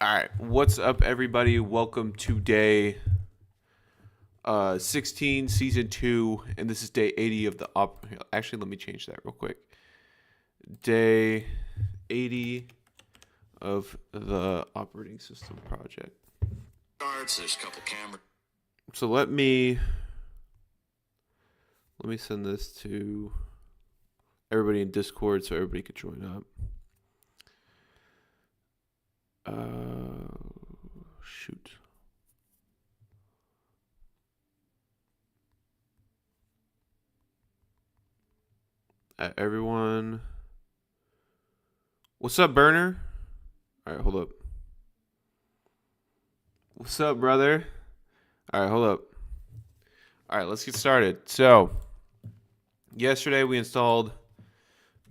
All right, what's up, everybody? Welcome to day 16, season 2, and this is day 80 of the Actually, let me change that real quick. Day 80 of the operating system project. There's a couple cameras. So let me send this to everybody in Discord so everybody could join up. Shoot. Everyone. What's up, Burner? All right, hold up. What's up, brother? All right, hold up. All right, let's get started. So, yesterday we installed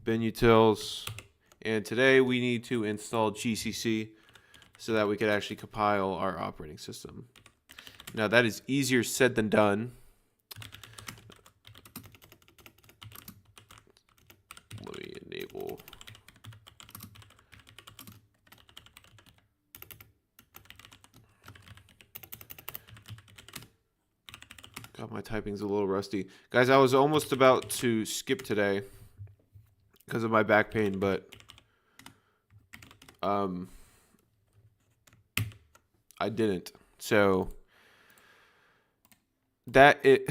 bin utils, and today we need to install GCC so that we could actually compile our operating system. Now, that is easier said than done. Let me enable. God, my typing's a little rusty. Guys, I was almost about to skip today because of my back pain, but I didn't. So that it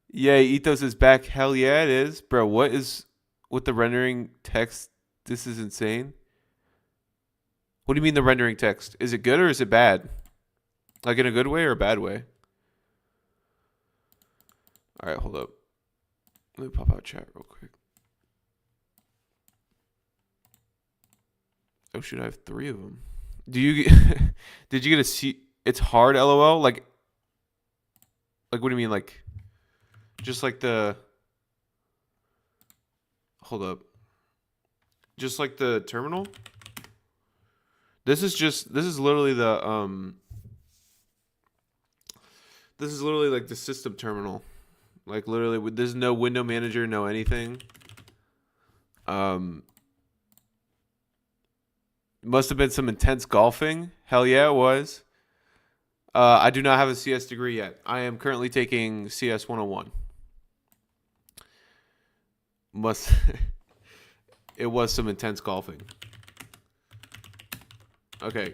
yeah, Ethos is back. Hell yeah, it is. Bro, what is with the rendering text? This is insane. What do you mean the rendering text? Is it good or is it bad? Like in a good way or a bad way? All right, hold up. Let me pop out chat real quick. Oh shoot, I have 3 of them. Do you did you get a C? It's hard, LOL. Like what do you mean? Like just like the. Hold up. Just like the terminal. This is literally the This is literally like the system terminal. Like literally, there's no window manager, no anything. Must have been some intense golfing. Hell yeah, it was. I do not have a CS degree yet. I am currently taking CS 101. Must. It was some intense golfing. Okay.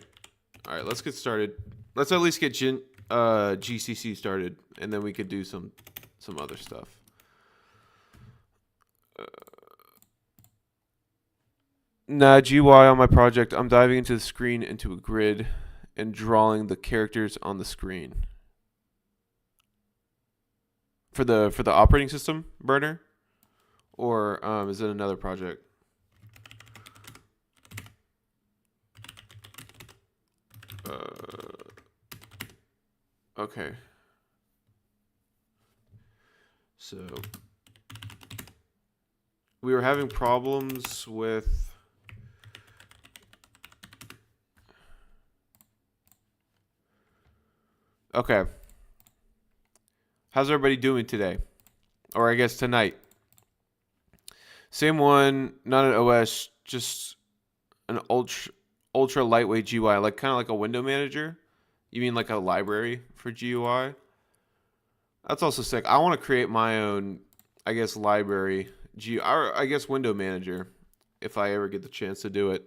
All right, let's get started. Let's at least get GCC started, and then we could do some other stuff. Nah, GUI on my project. I'm diving into the screen into a grid and drawing the characters on the screen. For the operating system burner, or is it another project? Okay. So we were having problems with Okay. How's everybody doing today? Or I guess tonight. Same one, not an OS, just an ultra lightweight GUI, like kind of like a window manager. You mean like a library for GUI? That's also sick. I want to create my own, I guess, library, I guess window manager, if I ever get the chance to do it.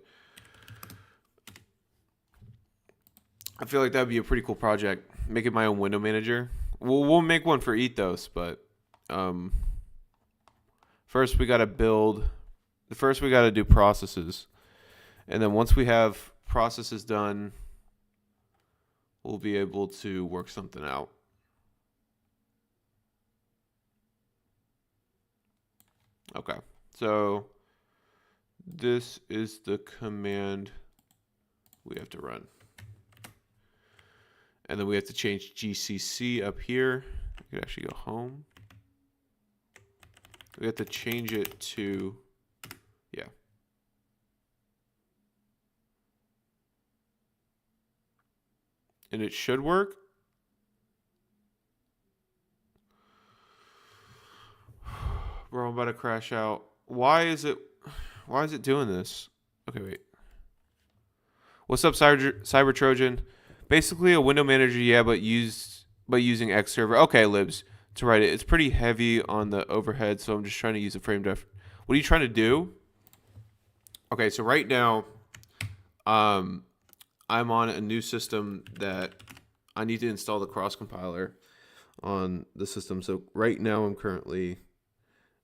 I feel like that would be a pretty cool project. Make it my own window manager. We'll make one for Ethos, but first we got to build. First we got to do processes, and then once we have processes done, we'll be able to work something out. Okay, so this is the command we have to run. And then we have to change GCC up here. We could actually go home. We have to change it to, yeah. And it should work. Bro, I'm about to crash out. Why is it doing this? Okay, wait. What's up, Cyber Trojan? Basically a window manager, yeah, but using X server. Okay, libs, to write it. It's pretty heavy on the overhead, so I'm just trying to use a frame def. What are you trying to do? Okay, so right now, I'm on a new system that I need to install the cross compiler on the system. So right now, I'm currently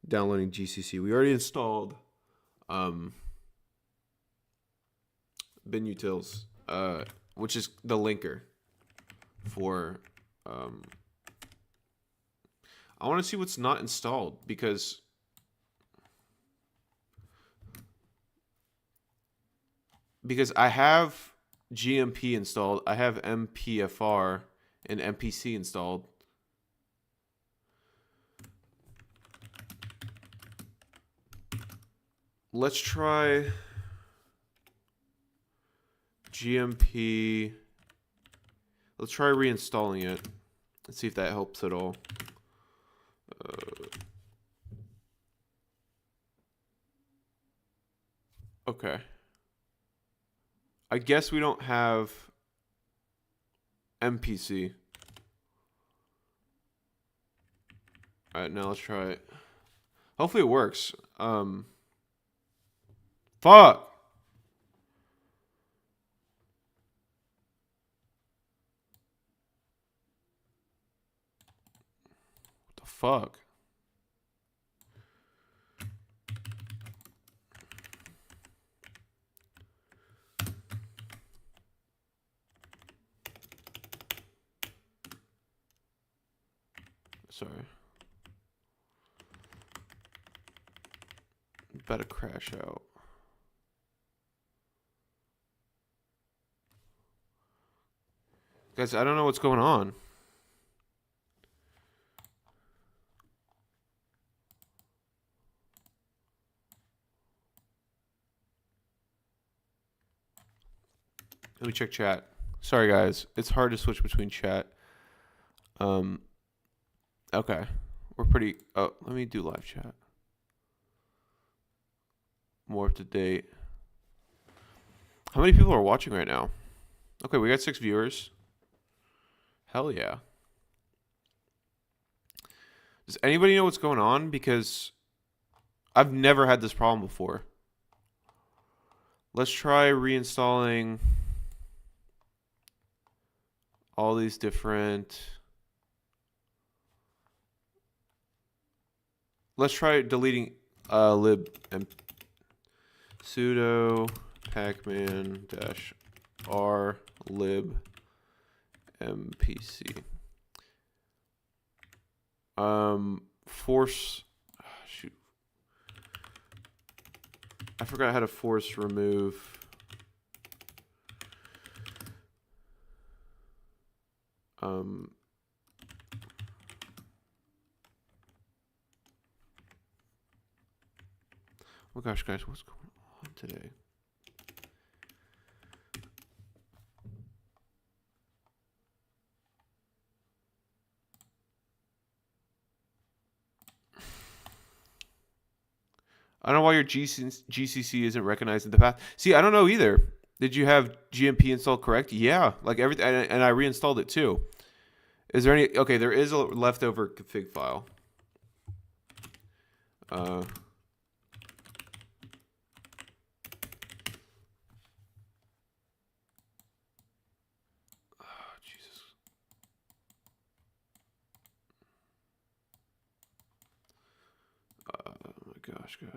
downloading GCC. We already installed binutils, which is the linker for. I want to see what's not installed because I have GMP installed, I have MPFR and MPC installed. Let's try GMP. Let's try reinstalling it. Let's see if that helps at all. Okay. I guess we don't have MPC. All right, now let's try it. Hopefully it works. Fuck. What the fuck? Sorry. About to crash out. Guys, I don't know what's going on. Let me check chat. Sorry, guys. It's hard to switch between chat. Okay. We're pretty... Oh, let me do live chat. More up to date. How many people are watching right now? Okay, we got 6 viewers. Hell yeah. Does anybody know what's going on? Because I've never had this problem before. Let's try reinstalling all these different... Let's try deleting lib and sudo pacman-r lib mpc. Force... shoot. I forgot how to force remove... Oh gosh, guys, what's going on today? I don't know why your GCC isn't recognizing the path. See, I don't know either. Did you have GMP installed correct? Yeah, like everything, and I reinstalled it too. Is there any? Okay, there is a leftover config file. Oh, Jesus. Oh my gosh, guys.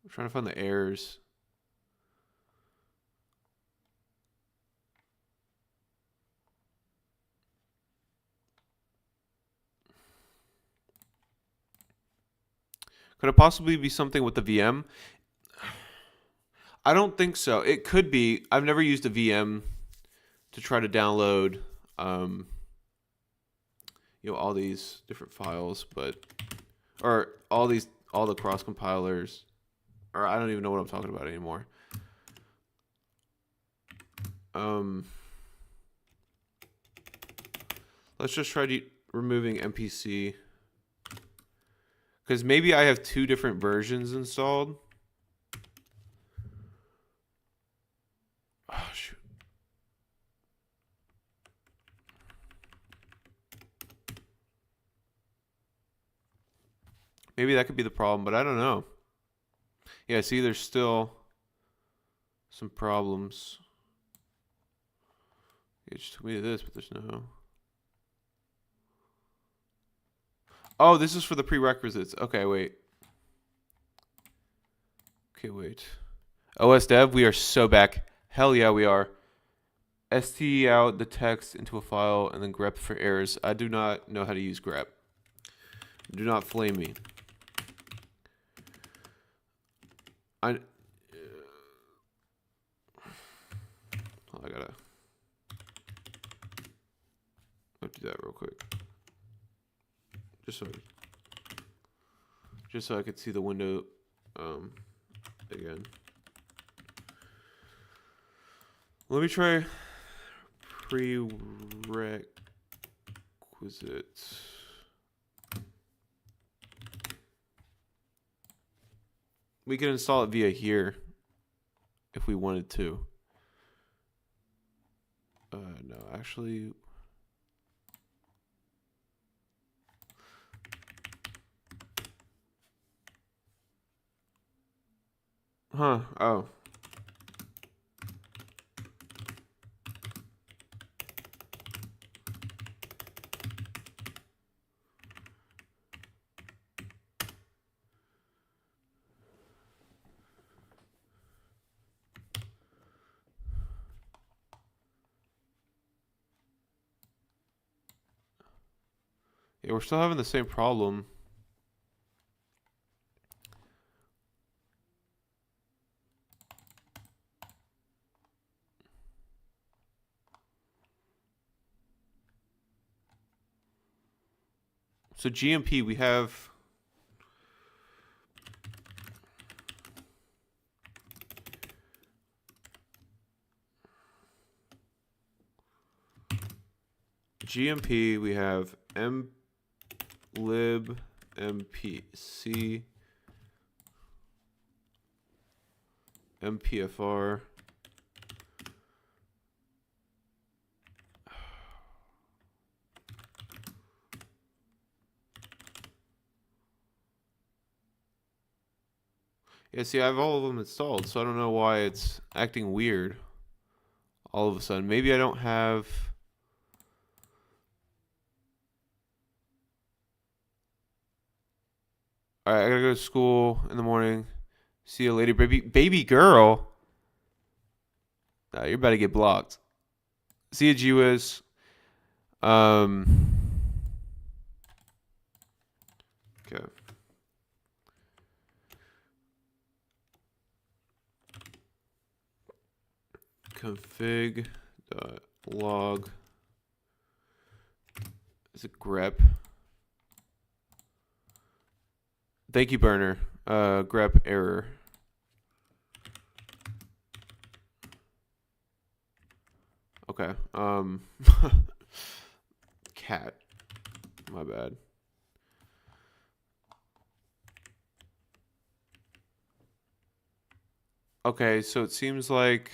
I'm trying to find the errors. Could it possibly be something with the VM? I don't think so. It could be. I've never used a VM to try to download, all these different files, or all the cross compilers, or I don't even know what I'm talking about anymore. Let's just try removing MPC, because maybe I have 2 different versions installed. Oh, shoot. Maybe that could be the problem, but I don't know. Yeah, see, there's still some problems. It just took me to this, but there's no. Oh, this is for the prerequisites. Okay, wait. OS dev, we are so back. Hell yeah, we are. ST out the text into a file and then grep for errors. I do not know how to use grep. Do not flame me. I gotta do that real quick. Just so I could see the window again. Let me try prerequisites. We can install it via here if we wanted to. No, actually. Huh, oh. Yeah, we're still having the same problem. So GMP, we have GMP, we have mlib mpc mpfr. Yeah, see, I have all of them installed, so I don't know why it's acting weird all of a sudden. Maybe I don't have. All right, I gotta go to school in the morning. See you later, baby girl. Nah, you're about to get blocked. See you, G-Wiz. Okay. Config.log. Is it grep? Thank you, burner. Grep error. Okay. Cat. My bad. Okay, so it seems like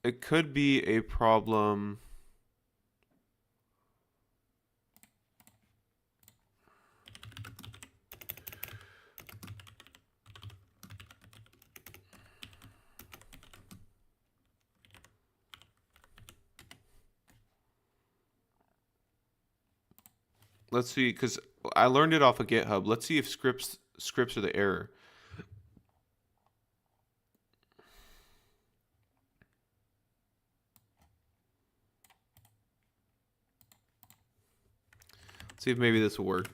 it could be a problem. Let's see, because I learned it off of GitHub. Let's see if scripts are the error. Let's see if maybe this will work.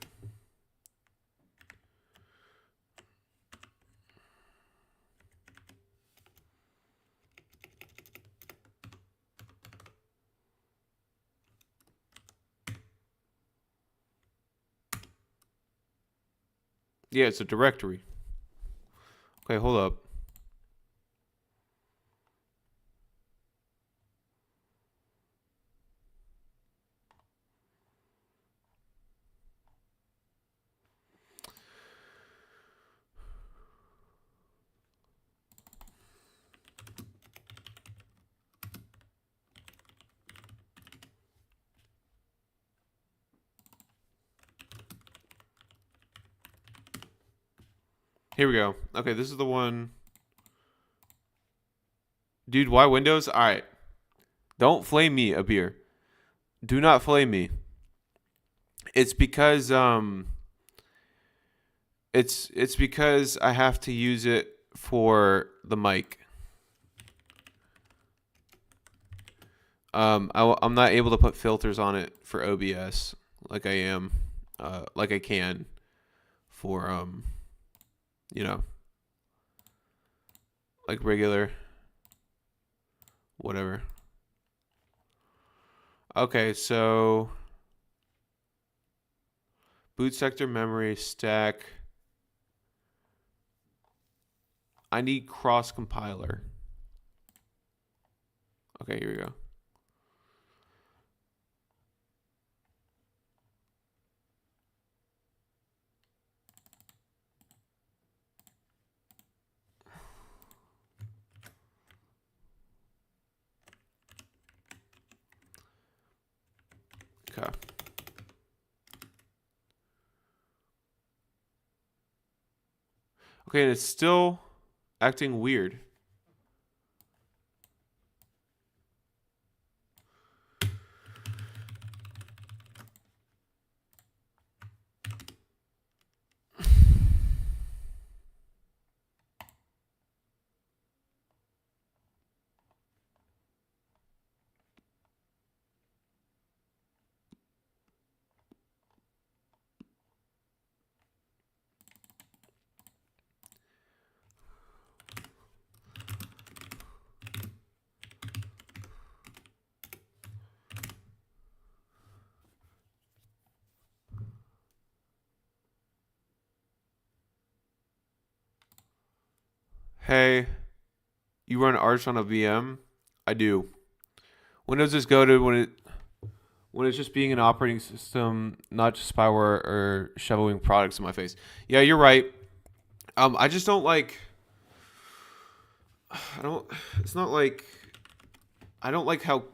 Yeah, it's a directory. Okay, hold up. Here we go. Okay, this is the one. Dude, why Windows? All right. Don't flame me, Abir. Do not flame me. It's because it's because I have to use it for the mic. I'm not able to put filters on it for OBS like like I can for you know, like regular whatever. Okay, so boot sector memory stack. I need cross compiler. Okay, here we go. Okay. Okay, and it's still acting weird. Hey, you run Arch on a VM? I do. Windows is goated when it's just being an operating system, not just spyware or shoveling products in my face. Yeah, you're right. I just don't like. I don't. It's not like I don't like how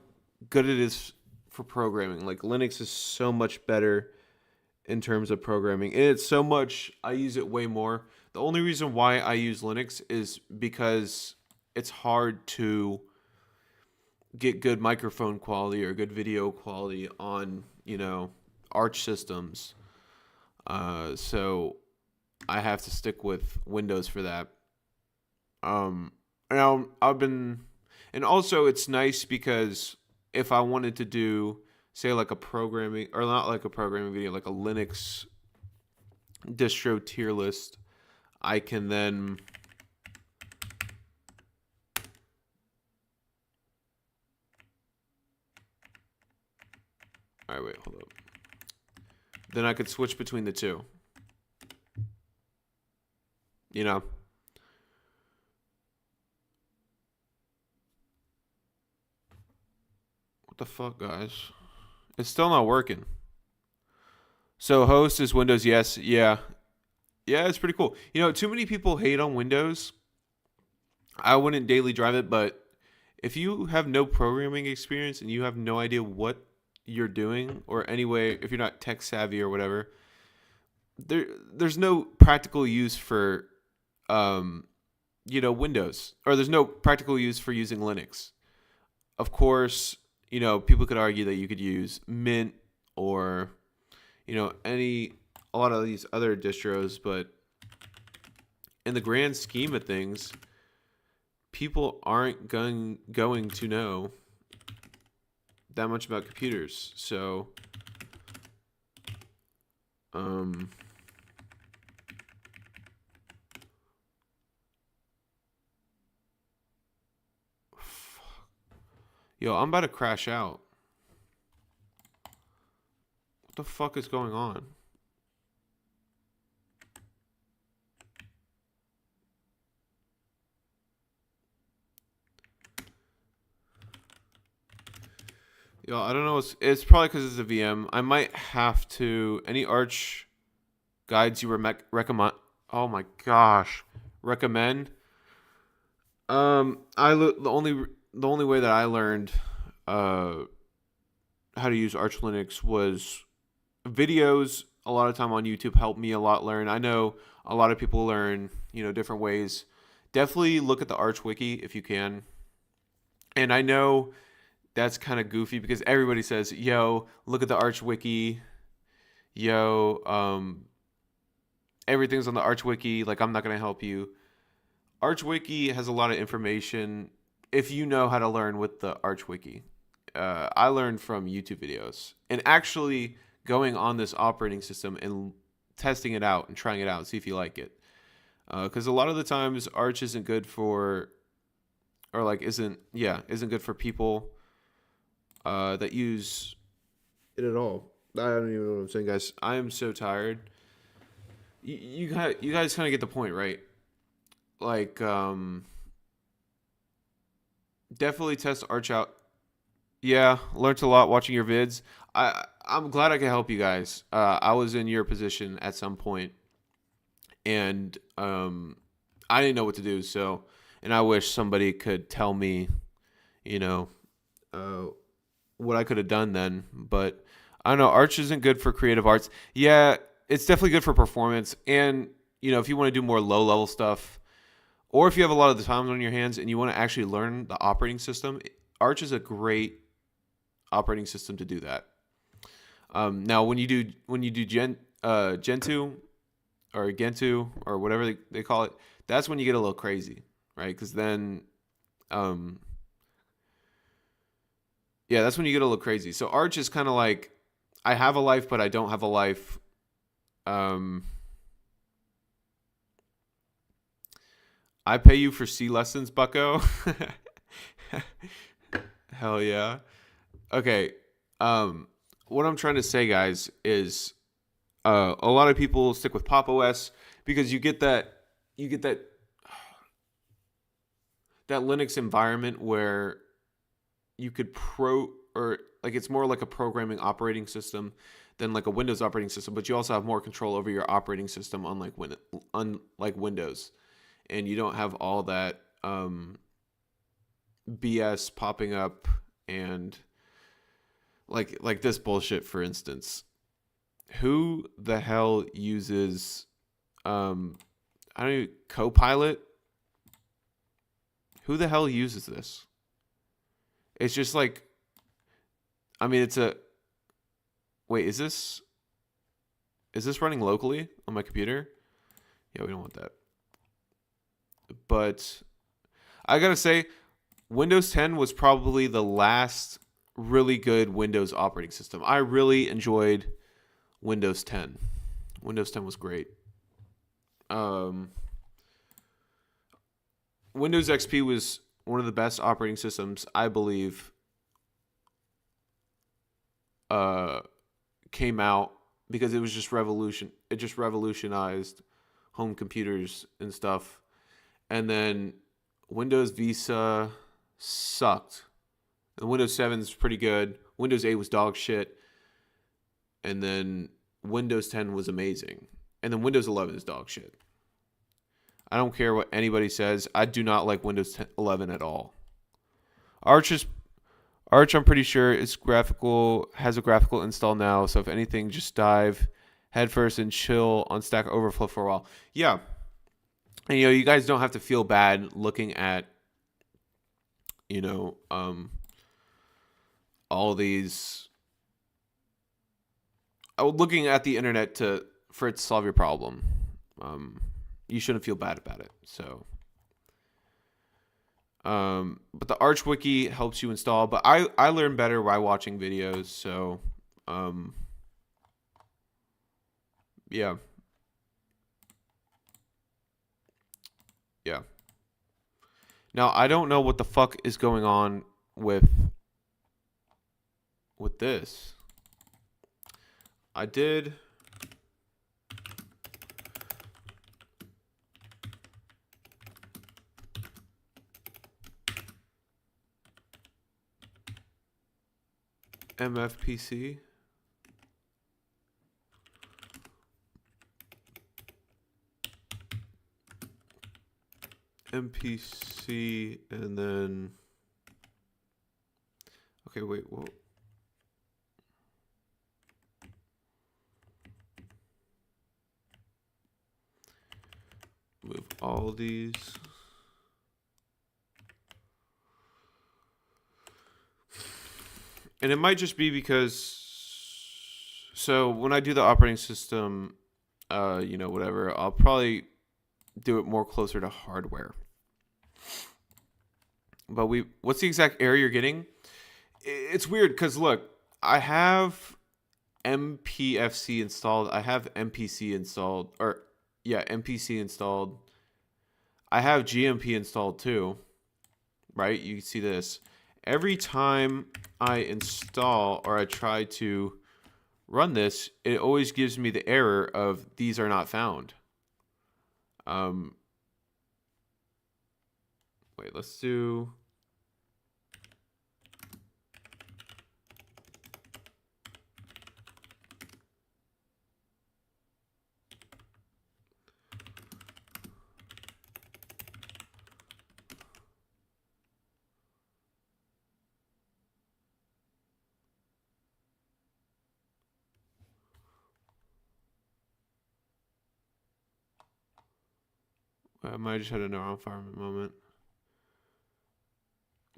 good it is for programming. Like Linux is so much better in terms of programming, and it's so much. I use it way more. The only reason why I use Linux is because it's hard to get good microphone quality or good video quality on Arch systems. So I have to stick with Windows for that. And I've been, and also it's nice because if I wanted to do, say, like a programming, or not like a programming video, like a Linux distro tier list, I can then. All right, wait, hold up. Then I could switch between the two. You know. What the fuck, guys? It's still not working. So host is Windows, yes, yeah. Yeah, it's pretty cool. Too many people hate on Windows. I wouldn't daily drive it, but if you have no programming experience and you have no idea what you're doing, or anyway, if you're not tech savvy or whatever, there's no practical use for Windows, or there's no practical use for using Linux. Of course, people could argue that you could use Mint or a lot of these other distros, but in the grand scheme of things, people aren't going to know that much about computers. So yo, I'm about to crash out. What the fuck is going on? Yo, I don't know. It's probably because it's a VM. I might have to. Any Arch guides you recommend? Oh my gosh, recommend. The only way that I learned uh how to use Arch Linux was videos. A lot of time on YouTube helped me a lot learn. I know a lot of people learn, different ways. Definitely look at the Arch wiki if you can. And I know that's kind of goofy because everybody says, "Yo, look at the Arch wiki." Yo, everything's on the Arch wiki. Like, I'm not gonna help you. Arch wiki has a lot of information if you know how to learn with the Arch wiki. I learned from YouTube videos and actually going on this operating system and testing it out and trying it out, see if you like it. Because a lot of the times Arch isn't good for, or like isn't good for people that use it at all. I don't even know what I'm saying, guys. I am so tired. You guys kind of get the point, right? Like, definitely test Arch out. Yeah, learned a lot watching your vids. I'm glad I could help you guys. I was in your position at some point, and I didn't know what to do. So, and I wish somebody could tell me, you know, uh, what I could have done then. But I don't know. Arch isn't good for creative arts. Yeah, it's definitely good for performance, and if you want to do more low level stuff, or if you have a lot of the time on your hands and you want to actually learn the operating system, Arch is a great operating system to do that. Now, when you do Gentoo or Gentoo or whatever they call it, that's when you get a little crazy, right? Because then, that's when you get a little crazy. So Arch is kind of like, I have a life, but I don't have a life. I pay you for C lessons, bucko. Hell yeah. Okay. What I'm trying to say, guys, is a lot of people stick with Pop OS because you get that that Linux environment where you could or like it's more like a programming operating system than like a Windows operating system, but you also have more control over your operating system unlike Windows, and you don't have all that BS popping up and like this bullshit, for instance. Who the hell uses I don't know, Copilot? Who the hell uses this? It's just like, I mean, it's a wait, is this running locally on my computer? Yeah, we don't want that. But I gotta say, Windows 10 was probably the last really good Windows operating system. I really enjoyed Windows 10. Windows 10 was great. Windows XP was one of the best operating systems, I believe, came out because it was just revolution. It just revolutionized home computers and stuff. And then Windows Vista sucked. And Windows 7 is pretty good. Windows 8 was dog shit. And then Windows 10 was amazing. And then Windows 11 is dog shit. I don't care what anybody says. I do not like Windows 10, 11 at all. Arch, I'm pretty sure, has a graphical install now. So if anything, just dive headfirst and chill on Stack Overflow for a while. Yeah. And, you guys don't have to feel bad looking at, all these, looking at the internet for it to solve your problem. You shouldn't feel bad about it. So, but the Arch Wiki helps you install. But I learn better by watching videos. So, yeah. Yeah. Now, I don't know what the fuck is going on with this. I did. MFPC. MPC, and then, okay, wait, whoa. Move all these. And it might just be because, so when I do the operating system, whatever, I'll probably do it more closer to hardware. But what's the exact error you're getting? It's weird because look, I have MPFC installed. I have MPC installed, MPC installed. I have GMP installed too, right? You can see this. Every time I install or I try to run this, it always gives me the error of these are not found. Wait, let's do. I might have just had a neuron farm moment.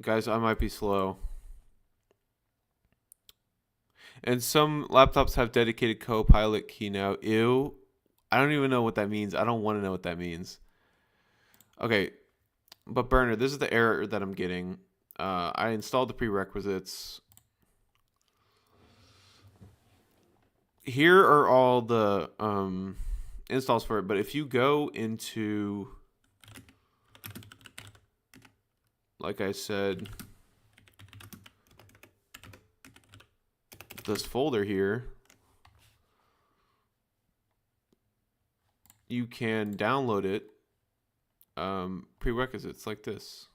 Guys, I might be slow. And some laptops have dedicated Copilot key now. Ew. I don't even know what that means. I don't want to know what that means. Okay. But Bernard, this is the error that I'm getting. I installed the prerequisites. Here are all the installs for it. But if you go into, like I said, this folder here, you can download it, prerequisites like this.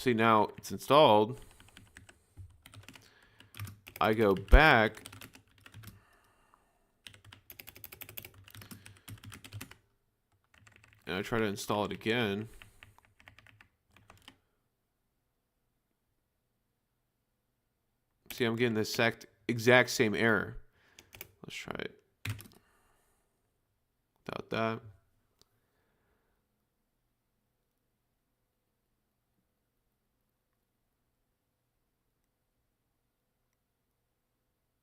See, now it's installed. I go back. And I try to install it again. See, I'm getting the exact same error. Let's try it without that.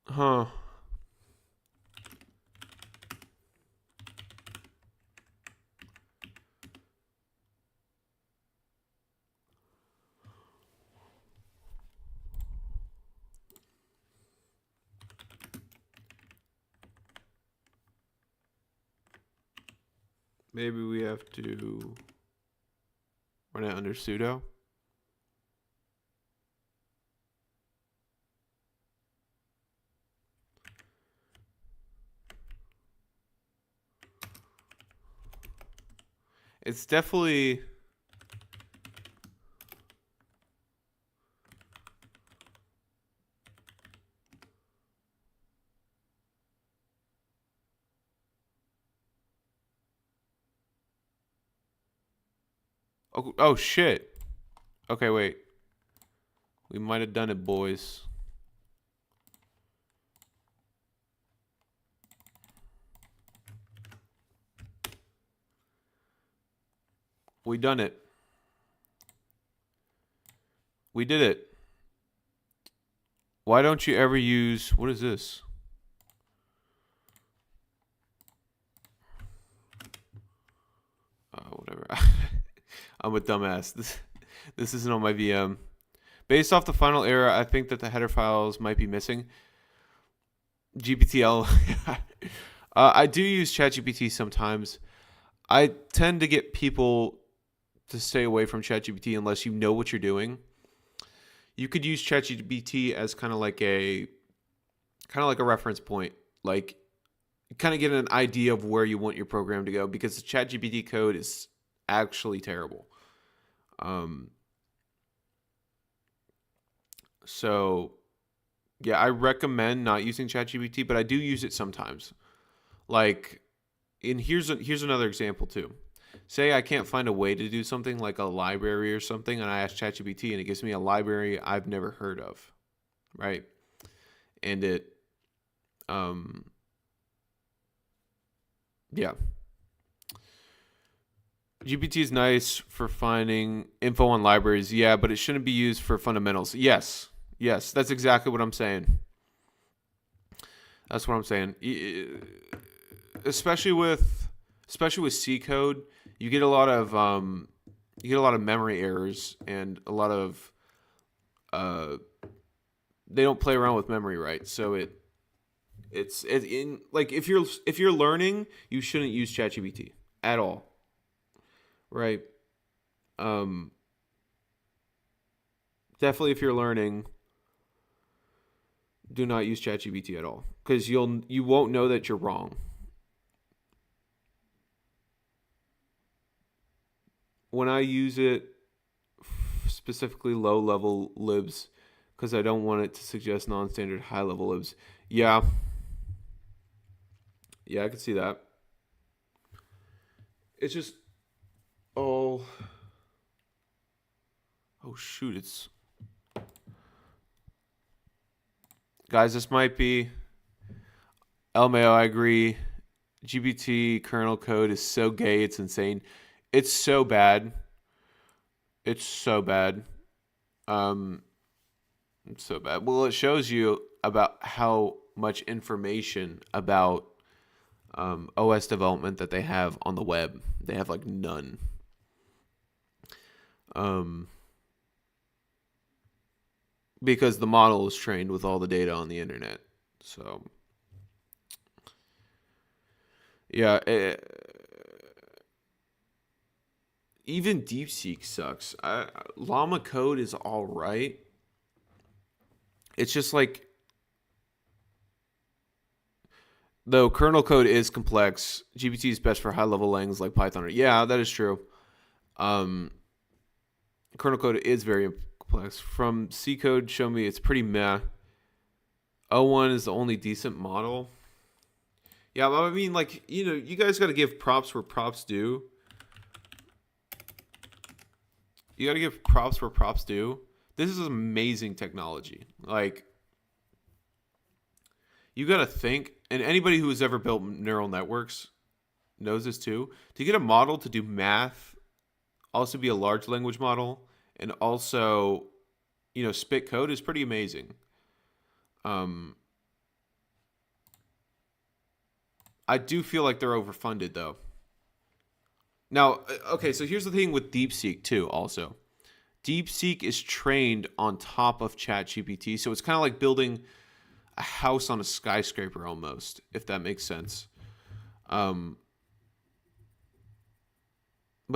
Huh. Maybe we have to run it under sudo. It's definitely. Oh shit. Okay, wait. We might have done it, boys. We done it. We did it. Why don't you ever use, what is this? Whatever. I'm a dumbass. This isn't on my VM. Based off the final error, I think that the header files might be missing. GPTL. I do use ChatGPT sometimes. I tend to get people to stay away from ChatGPT unless you know what you're doing. You could use ChatGPT as kind of like a reference point. Like, kind of get an idea of where you want your program to go, because the ChatGPT code is actually terrible. So yeah, I recommend not using ChatGPT, but I do use it sometimes. Like, and here's another example too. Say I can't find a way to do something like a library or something, and I ask ChatGPT, and it gives me a library I've never heard of, right? And it, yeah, GPT is nice for finding info on libraries, yeah, but it shouldn't be used for fundamentals. Yes, that's exactly what I'm saying. That's what I'm saying. Especially with C code, you get a lot of memory errors, and a lot of they don't play around with memory, right? So it's in, like, if you're learning, you shouldn't use ChatGPT at all, right? Um, Definitely, if you're learning, do not use ChatGPT at all, because you won't know that you're wrong. When I use it, specifically low level libs, because I don't want it to suggest non-standard high level libs. Yeah, I can see that. It's just, oh shoot, it's, guys, this might be LMAO. I agree. GPT kernel code is so gay, it's insane. It's so bad. It's so bad. Um, it's so bad. Well, it shows you about how much information about OS development that they have on the web. They have like none. Um, because the model is trained with all the data on the internet. So, yeah, even DeepSeek sucks. Llama code is all right. It's just like, though kernel code is complex, GPT is best for high level languages like Python. Yeah, that is true. Um, Kernel code is very complex. From C code, show me it's pretty meh. O1 is the only decent model. Yeah, I mean, like, you guys got to give props where props due. You got to give props where props due. This is amazing technology. Like, you got to think, and anybody who has ever built neural networks knows this too. To get a model to do math, also be a large language model, and also, spit code is pretty amazing. I do feel like they're overfunded, though. Now, okay, so here's the thing with DeepSeek too. Also, DeepSeek is trained on top of ChatGPT, so it's kind of like building a house on a skyscraper almost, if that makes sense. But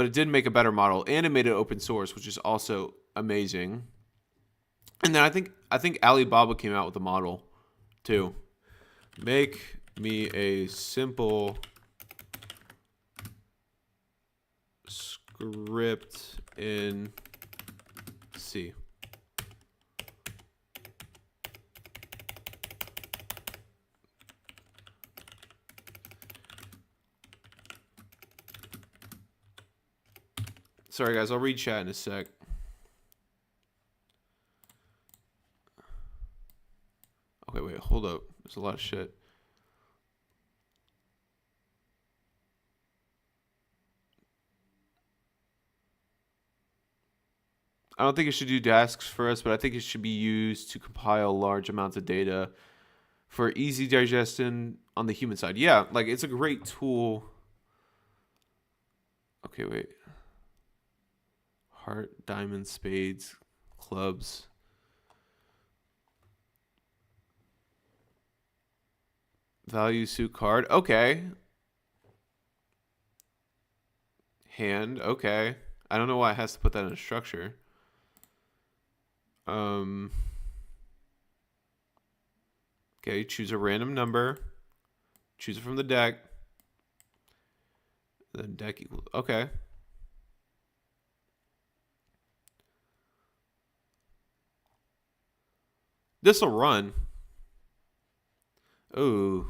it did make a better model, and it made it open source, which is also amazing. And then I think Alibaba came out with a model too. Make me a simple script in C. Sorry, guys. I'll read chat in a sec. Okay, wait. Hold up. There's a lot of shit. I don't think it should do tasks for us, but I think it should be used to compile large amounts of data for easy digestion on the human side. Yeah, like, it's a great tool. Okay, wait. Heart, diamond, spades, clubs. Value suit card. Okay. Hand. Okay. I don't know why it has to put that in a structure. Okay, choose a random number. Choose it from the deck. Then deck equals, okay. This'll run. Ooh.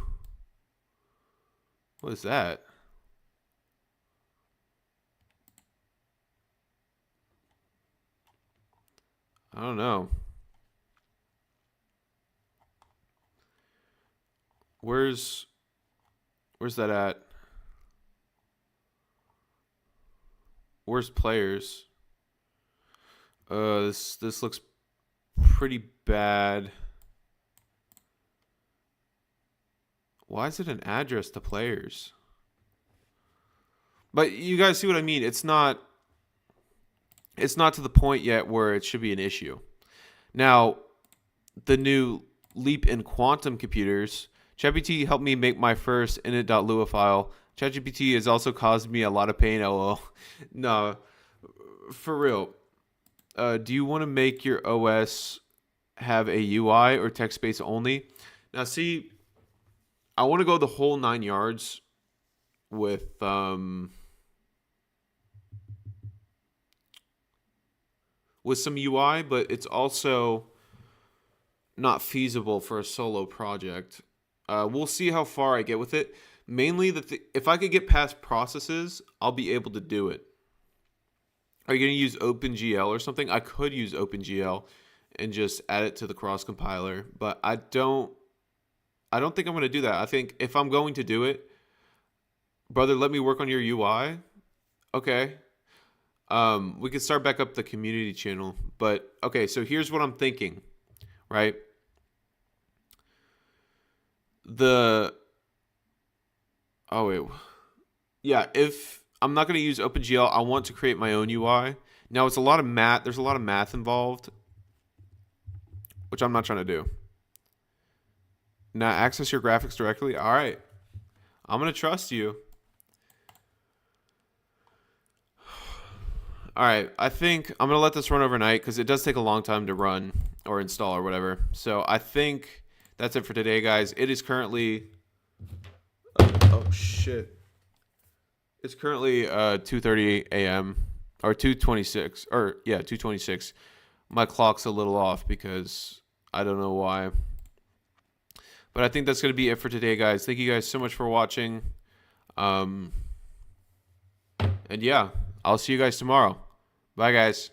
What is that? I don't know. Where's that at? Where's players? This looks pretty bad. Why is it an address to players? But you guys see what I mean? It's not to the point yet where it should be an issue. Now, the new leap in quantum computers, ChatGPT helped me make my first init.lua file. ChatGPT has also caused me a lot of pain, lol. No, for real. Do you want to make your OS have a UI or text-based only? Now, see, I want to go the whole 9 yards with some UI, but it's also not feasible for a solo project. We'll see how far I get with it. Mainly, if I could get past processes, I'll be able to do it. Are you going to use OpenGL or something? I could use OpenGL and just add it to the cross compiler, but I don't think I'm going to do that. I think if I'm going to do it, brother, let me work on your UI. Okay. We could start back up the community channel, but okay, so here's what I'm thinking, right? If I'm not going to use OpenGL, I want to create my own UI. Now, it's a lot of math. There's a lot of math involved, which I'm not trying to do. Now, access your graphics directly. All right. I'm going to trust you. All right. I think I'm going to let this run overnight because it does take a long time to run or install or whatever. So I think that's it for today, guys. It is currently... Oh, shit. It's currently 2:30 a.m. or 2:26 or yeah, 2:26. My clock's a little off because I don't know why. But I think that's going to be it for today, guys. Thank you guys so much for watching. And yeah, I'll see you guys tomorrow. Bye, guys.